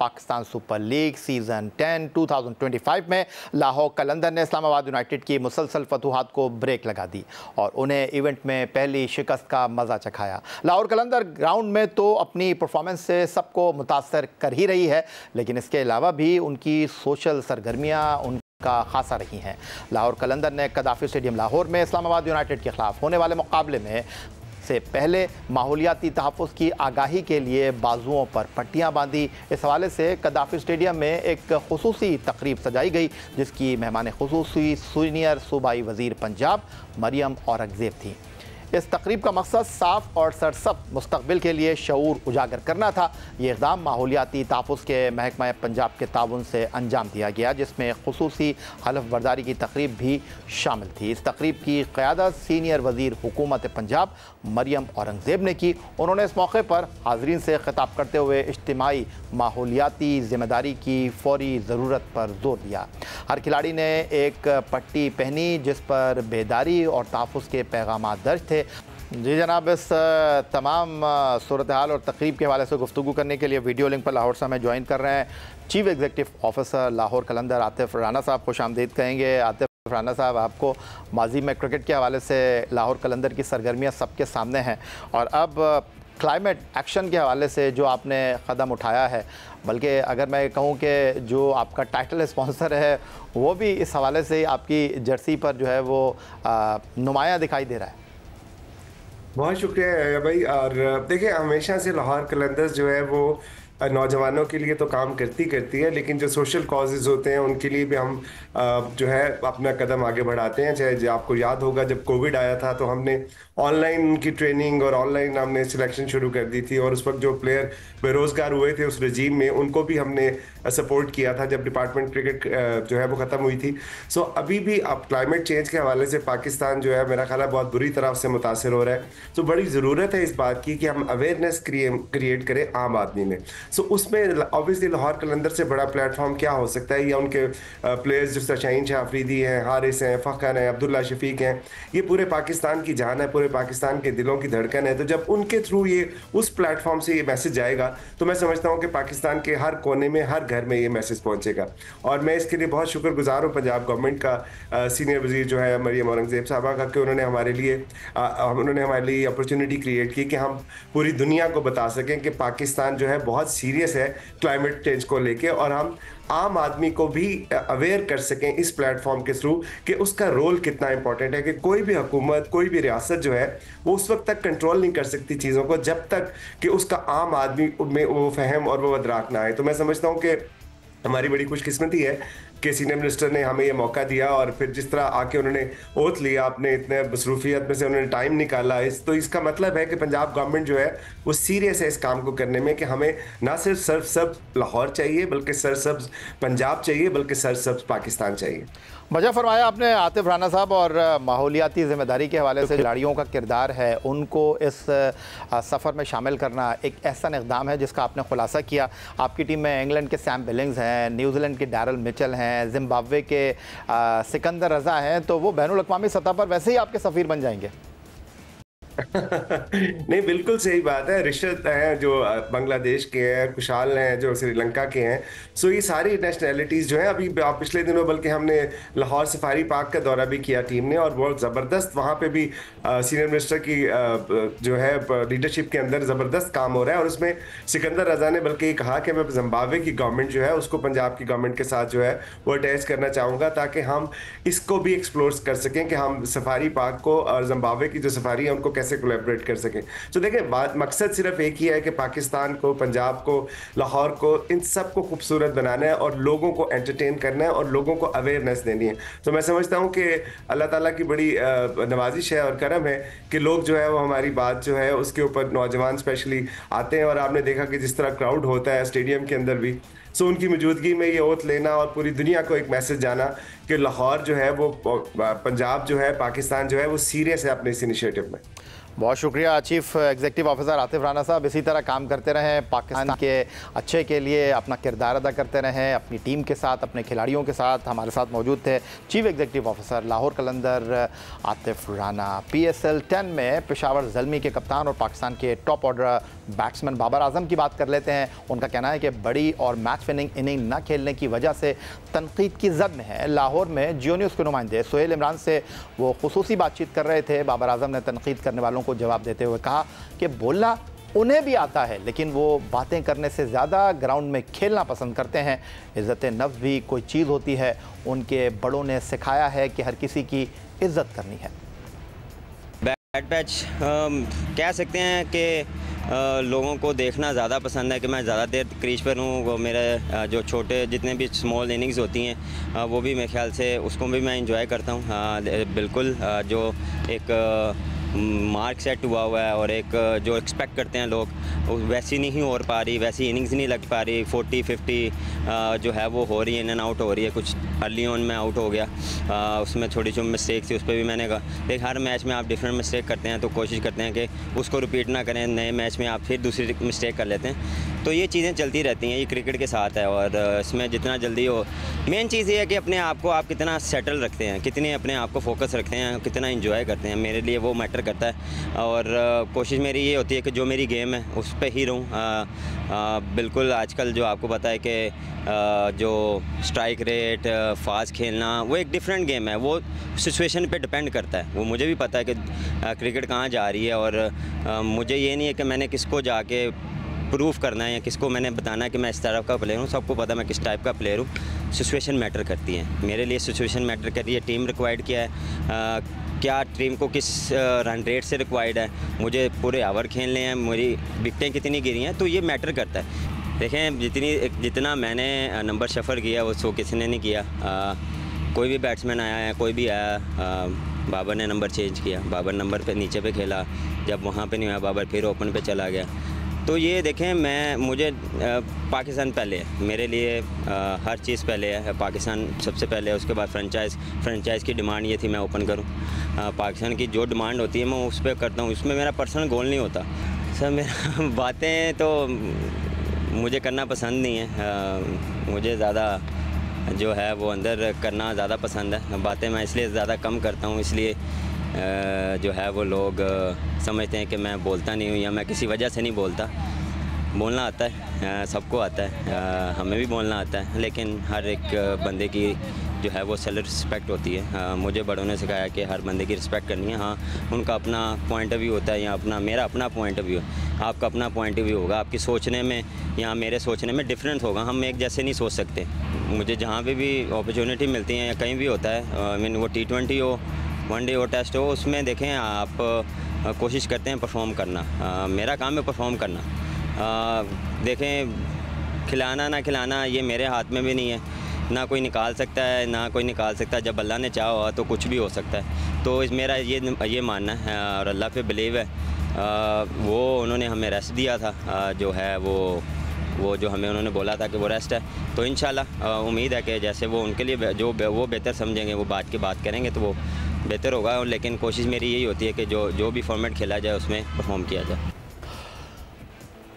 Pakistan super league season 10 2025 में लाहौर कलंदर ने Islamabad United की मुसलसल फतूहात को ब्रेक लगा दी और उन्हें इवेंट में पहली शिकस्त का मज़ा चखाया। लाहौर कलंदर ग्राउंड में तो अपनी परफॉर्मेंस से सबको मुतासर कर ही रही है, लेकिन इसके अलावा भी उनकी सोशल सरगर्मियाँ का खासा रही हैं। लाहौर कलंदर ने कदाफी स्टेडियम लाहौर में इस्लामाबाद यूनाइटेड के खिलाफ होने वाले मुकाबले में से पहले माहौलियाती तहफ़्फ़ुज़ की आगाही के लिए बाजुओं पर पट्टियाँ बांधी। इस हवाले से कदाफी स्टेडियम में एक खुसूसी तकरीब सजाई गई, जिसकी मेहमान खुसूसी सीनियर सूबाई वज़ीर पंजाब मरियम औरंगज़ेब थी। इस तकरीब का मकसद साफ़ और सरसब्ज़ मुस्तक़बिल के लिए शऊर उजागर करना था। ये इक़दाम माहौलियाती तहफ़्फ़ुज़ के महकमा पंजाब के ताउन से अंजाम दिया गया, जिसमें खुसूसी हलफ बर्दारी की तकरीब भी शामिल थी। इस तकरीब की क़यादत सीनियर वज़ीर हुकूमत पंजाब मरियम औरंगज़ेब ने की। उन्होंने इस मौके पर हाज़रीन से ख़िताब करते हुए इज्तिमाई माहौलियाती ज़िम्मेदारी की फ़ौरी ज़रूरत पर जोर दिया। हर खिलाड़ी ने एक पट्टी पहनी जिस पर बेदारी और तहफ़्फ़ुज़ के पैगाम दर्ज थे। जी जनाब, इस तमाम सूरत हाल और तकरीब के हवाले से गुफ्तगू करने के लिए वीडियो लिंक पर लाहौर से हमें ज्वाइन कर रहे हैं चीफ एग्जीक्यूटिव ऑफिसर लाहौर कलंदर आतिफ राना साहब। खुश आमदीद कहेंगे। आतिफ राना साहब, आपको माजी में क्रिकेट के हवाले से लाहौर कलंदर की सरगर्मियाँ सबके सामने हैं और अब क्लाइमेट एक्शन के हवाले से जो आपने कदम उठाया है, बल्कि अगर मैं कहूँ कि जो आपका टाइटल स्पॉन्सर है वो भी इस हवाले से आपकी जर्सी पर जो है वो नुमाया दिखाई दे रहा है। बहुत शुक्रिया भाई। और देखिए, हमेशा से लाहौर कलंदर्स जो है वो नौजवानों के लिए तो काम करती है, लेकिन जो सोशल कॉजेज़ होते हैं उनके लिए भी हम जो है अपना कदम आगे बढ़ाते हैं। चाहे आपको याद होगा जब कोविड आया था तो हमने ऑनलाइन उनकी ट्रेनिंग और ऑनलाइन हमने सिलेक्शन शुरू कर दी थी, और उस वक्त जो प्लेयर बेरोज़गार हुए थे उस रजीम में उनको भी हमने सपोर्ट किया था जब डिपार्टमेंट क्रिकेट जो है वो ख़त्म हुई थी। सो अभी भी अब क्लाइमेट चेंज के हवाले से पाकिस्तान जो है मेरा ख्याल है बहुत बुरी तरह से मुतासर हो रहा है। तो बड़ी ज़रूरत है इस बात की कि हम अवेयरनेस क्रिएट करें आम आदमी में। सो उसमें ऑब्वियसली लाहौर कलंदर से बड़ा प्लेटफॉर्म क्या हो सकता है, या उनके प्लेयर्स जिस तरह शाहीन शाह अफरीदी हैं, हारिस हैं, फ़खर हैं, अब्दुल्ला शफीक हैं, ये पूरे पाकिस्तान की जान है, पूरे पाकिस्तान के दिलों की धड़कन है। तो जब उनके थ्रू ये उस प्लेटफॉर्म से ये मैसेज जाएगा तो मैं समझता हूँ कि पाकिस्तान के हर कोने में, हर घर में ये मैसेज पहुँचेगा। और मैं इसके लिए बहुत शुक्रगुजार हूँ पंजाब गवर्नमेंट का, सीनियर वज़ीर जो है मरियम औरंगज़ेब साहबा का, कि उन्होंने हमारे लिए अपॉर्चुनिटी क्रिएट की कि हम पूरी दुनिया को बता सकें कि पाकिस्तान जो है बहुत सीरियस है क्लाइमेट चेंज को लेके, और हम आम आदमी को भी अवेयर कर सकें इस प्लेटफॉर्म के थ्रू कि उसका रोल कितना इंपॉर्टेंट है। कि कोई भी हुकूमत, कोई भी रियासत जो है वो उस वक्त तक कंट्रोल नहीं कर सकती चीज़ों को जब तक कि उसका आम आदमी में वो फहम और वो अदराक ना आए। तो मैं समझता हूँ कि हमारी बड़ी खुशकिस्मती है कि सीनियर मिनिस्टर ने हमें ये मौका दिया, और फिर जिस तरह आके उन्होंने ओथ लिया, अपने इतने मसरूफियत में से उन्होंने टाइम निकाला तो इसका मतलब है कि पंजाब गवर्नमेंट जो है वो सीरियस है इस काम को करने में, कि हमें ना सिर्फ सरसब्ज लाहौर चाहिए बल्कि सरसब्ज पंजाब चाहिए, बल्कि सरसब्ज पाकिस्तान चाहिए। वजह फरमाया आपने आतिफ राना साहब, और माहौलियाती ज़िम्मेदारी के हवाले से खिलाड़ियों का किरदार है, उनको इस सफ़र में शामिल करना एक ऐसा इक़दाम है जिसका आपने खुलासा किया। आपकी टीम में इंग्लैंड के सैम बिलिंग्स हैं, न्यूजीलैंड के डैरल मिचेल हैं, जिम्बाब्वे के सिकंदर रज़ा हैं, तो वो बैनुल अक़वामी सतह पर वैसे ही आपके सफ़ीर बन जाएंगे। नहीं, बिल्कुल सही बात है। रिशद हैं जो बांग्लादेश के हैं, कुशाल हैं जो श्रीलंका के हैं। सो ये सारी नेशनैलिटीज़ जो हैं, अभी पिछले दिनों बल्कि हमने लाहौर सफारी पार्क का दौरा भी किया टीम ने, और बहुत ज़बरदस्त वहाँ पे भी सीनियर मिनिस्टर की जो है लीडरशिप के अंदर ज़बरदस्त काम हो रहा है। और उसमें सिकंदर रज़ा ने बल्कि ये कहा कि मैं जिम्बाब्वे की गवर्नमेंट जो है उसको पंजाब की गवर्नमेंट के साथ जो है वो अटैच करना चाहूँगा, ताकि हम इसको भी एक्सप्लोर कर सकें कि हम सफारी पार्क को और जिम्बाब्वे की जो सफारी है उनको कैसे कोलैबोरेट कर सकें। तो देखें, मकसद सिर्फ एक ही है कि पाकिस्तान को, पंजाब को, लाहौर को, इन सब को खूबसूरत बनाना है और लोगों को एंटरटेन करना है और लोगों को अवेयरनेस देनी है। तो मैं समझता हूँ कि अल्लाह ताला की बड़ी नवाजिश है और करम है कि लोग जो है वो हमारी बात जो है उसके ऊपर, नौजवान स्पेशली आते हैं, और आपने देखा कि जिस तरह क्राउड होता है स्टेडियम के अंदर भी, सो उनकी मौजूदगी में ये ओथ लेना और पूरी दुनिया को एक मैसेज जाना कि लाहौर जो है वो, पंजाब जो है, पाकिस्तान जो है वो सीरियस है अपने इस इनिशिएटिव में। बहुत शुक्रिया chief executive officer Atif Rana साहब। इसी तरह काम करते रहें, पाकिस्तान के अच्छे के लिए अपना किरदार अदा करते रहें, अपनी टीम के साथ, अपने खिलाड़ियों के साथ। हमारे साथ मौजूद थे चीफ एग्जीक्यूटिव ऑफिसर लाहौर कलंदर आतिफ राना। PSL 10 में पेशावर ज़ल्मी के कप्तान और पाकिस्तान के top order batsman Babar Azam की बात कर लेते हैं। उनका कहना है कि बड़ी और मैच विनिंग इनिंग न खेलने की वजह से तनकीद की जद में है। लाहौर में जियो न्यूज़ के नुमाइंदे सुहेल इमरान से वो खुसूसी बातचीत कर रहे थे। बाबर आजम ने तनकीद करने वालों को जवाब देते हुए कहा कि बोलना उन्हें भी आता है, लेकिन वो बातें करने से ज़्यादा ग्राउंड में खेलना पसंद करते हैं। इज़्ज़त नफ्स भी कोई चीज़ होती है, उनके बड़ों ने सिखाया है कि हर किसी की इज़्ज़त करनी है। बैट पैच कह सकते हैं कि लोगों को देखना ज़्यादा पसंद है कि मैं ज़्यादा देर क्रीज पर हूँ। वो मेरे जो छोटे जितने भी स्मॉल इनिंग्स होती हैं वो भी मेरे ख्याल से उसको भी मैं इंजॉय करता हूँ। बिल्कुल जो एक मार्क सेट हुआ है और एक जो एक्सपेक्ट करते हैं लोग वैसी नहीं हो पा रही, वैसी इनिंग्स नहीं लग पा रही। 40-50 जो है वो हो रही है, इन एंड आउट हो रही है। कुछ अर्ली ऑन में आउट हो गया, उसमें थोड़ी सी मिस्टेक थी, उस पर भी मैंने कहा देख हर मैच में आप डिफरेंट मिस्टेक करते हैं तो कोशिश करते हैं कि उसको रिपीट ना करें। नए मैच में आप फिर दूसरी मिस्टेक कर लेते हैं, तो ये चीज़ें चलती रहती हैं, ये क्रिकेट के साथ है। और इसमें जितना जल्दी हो, मेन चीज़ ये है कि अपने आप को आप कितना सेटल रखते हैं, कितने अपने आप को फोकस रखते हैं, कितना इंजॉय करते हैं। मेरे लिए वो मैटर करता है और कोशिश मेरी ये होती है कि जो मेरी गेम है उस पर ही रहूँ। बिल्कुल आजकल जो आपको पता है कि जो स्ट्राइक रेट, फास्ट खेलना, वो एक डिफरेंट गेम है, वो सिचुएशन पे डिपेंड करता है। वो मुझे भी पता है कि क्रिकेट कहाँ जा रही है और मुझे ये नहीं है कि मैंने किसको जाके प्रूफ करना है या किसको मैंने बताना है कि मैं इस तरह का प्लेयर हूँ। सबको पता मैं किस टाइप का प्लेयर हूँ। सिचुएशन मैटर करती है, मेरे लिए सिचुएशन मैटर कर रही है। टीम रिक्वायर्ड क्या है, क्या टीम को किस रन रेट से रिक्वायर्ड है, मुझे पूरे ओवर खेलने हैं, मेरी विकटें कितनी गिरी हैं, तो ये मैटर करता है। देखें जितना मैंने नंबर शफर किया वो किसी ने नहीं किया। कोई भी बैट्समैन आया है, कोई भी आया, बाबर ने नंबर चेंज किया, बाबर नंबर पे नीचे पे खेला, जब वहाँ पे नहीं हुआ बाबर फिर ओपन पे चला गया। तो ये देखें मुझे पाकिस्तान पहले है, मेरे लिए हर चीज़ पहले है। पाकिस्तान सबसे पहले है, उसके बाद फ्रेंचाइज़ की डिमांड ये थी मैं ओपन करूं। पाकिस्तान की जो डिमांड होती है मैं उस पर करता हूं, उसमें मेरा पर्सनल गोल नहीं होता सर। मेरा बातें तो मुझे करना पसंद नहीं है, मुझे ज़्यादा जो है वो अंदर करना ज़्यादा पसंद है। बातें मैं इसलिए ज़्यादा कम करता हूँ, इसलिए जो है वो लोग समझते हैं कि मैं बोलता नहीं हूँ या मैं किसी वजह से नहीं बोलता। बोलना आता है, सबको आता है, हमें भी बोलना आता है, लेकिन हर एक बंदे की जो है वो सेल्फ रिस्पेक्ट होती है। मुझे बड़ों ने सिखाया कि हर बंदे की रिस्पेक्ट करनी है। हाँ, उनका अपना पॉइंट ऑफ व्यू होता है या मेरा अपना पॉइंट ऑफ व्यू, आपका अपना पॉइंट ऑफ व्यू होगा। आपकी सोचने में या मेरे सोचने में डिफरेंट होगा, हम एक जैसे नहीं सोच सकते। मुझे जहाँ पे भी अपॉर्चुनिटी मिलती है या कहीं भी होता है, आई मीन वो T20 हो, वनडे हो, टेस्ट हो, उसमें देखें आप कोशिश करते हैं परफॉर्म करना। मेरा काम है परफॉर्म करना। देखें खिलाना ना खिलाना ये मेरे हाथ में भी नहीं है, ना कोई निकाल सकता है ना कोई निकाल सकता है। जब अल्लाह ने चाहा तो कुछ भी हो सकता है। तो मेरा ये मानना है और अल्लाह पे बिलीव है। वो उन्होंने हमें रेस्ट दिया था, जो है वो जो हमें उन्होंने बोला था कि वो रेस्ट है, तो इंशाल्लाह उम्मीद है कि जैसे वो उनके लिए जो वो बेहतर समझेंगे वो बात करेंगे तो वो बेहतर होगा। लेकिन कोशिश मेरी यही होती है कि जो भी फॉर्मेट खेला जाए उसमें परफॉर्म किया जाए।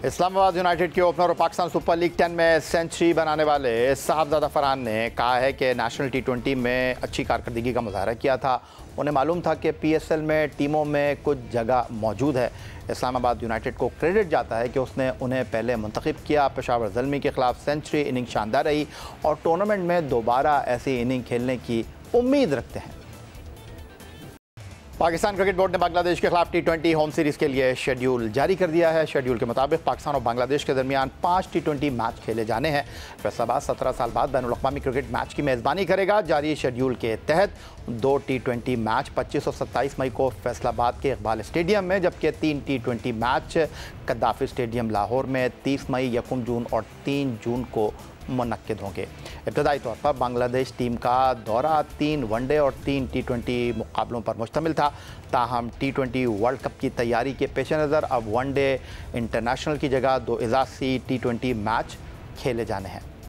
इस्लामाबाद यूनाइटेड के ओपनर और पाकिस्तान सुपर लीग 10 में सेंचुरी बनाने वाले साहबजादा फरहान ने कहा है कि नेशनल T20 में अच्छी कारकर्दगी का मुजाहरा किया था। उन्हें मालूम था कि PSL में टीमों में कुछ जगह मौजूद है। इस्लामाबाद यूनाइटेड को क्रेडिट जाता है कि उसने उन्हें पहले मुंतखब किया। पेशावर ज़ल्मी के ख़िलाफ़ सेंचुरी इनिंग शानदार रही और टूर्नामेंट में दोबारा ऐसी इनिंग खेलने की उम्मीद रखते हैं। पाकिस्तान क्रिकेट बोर्ड ने बांग्लादेश के खिलाफ T20 होम सीरीज़ के लिए शेड्यूल जारी कर दिया है। शेड्यूल के मुताबिक पाकिस्तान और बांग्लादेश के दरमियान 5 T20 मैच खेले जाने हैं। फैसलाबाद 17 साल बाद बैनुल-अक़वामी क्रिकेट मैच की मेज़बानी करेगा। जारी शेड्यूल के तहत 2 T20 मैच 25 और 27 मई को फैसलाबाद के इकबाल स्टेडियम में, जबकि 3 T20 मैच कद्दाफ़ी स्टेडियम लाहौर में 30 मई, 1 जून और 3 जून को मुनक्किद होंगे। इब्तदाई तौर पर बांग्लादेश टीम का दौरा 3 वनडे और 3 T20 मुकाबलों पर मुश्तमिल था। ताहम T20 वर्ल्ड कप की तैयारी के पेश नज़र अब वनडे इंटरनेशनल की जगह 2 इज़ाफ़ी T20 मैच खेले जाने हैं।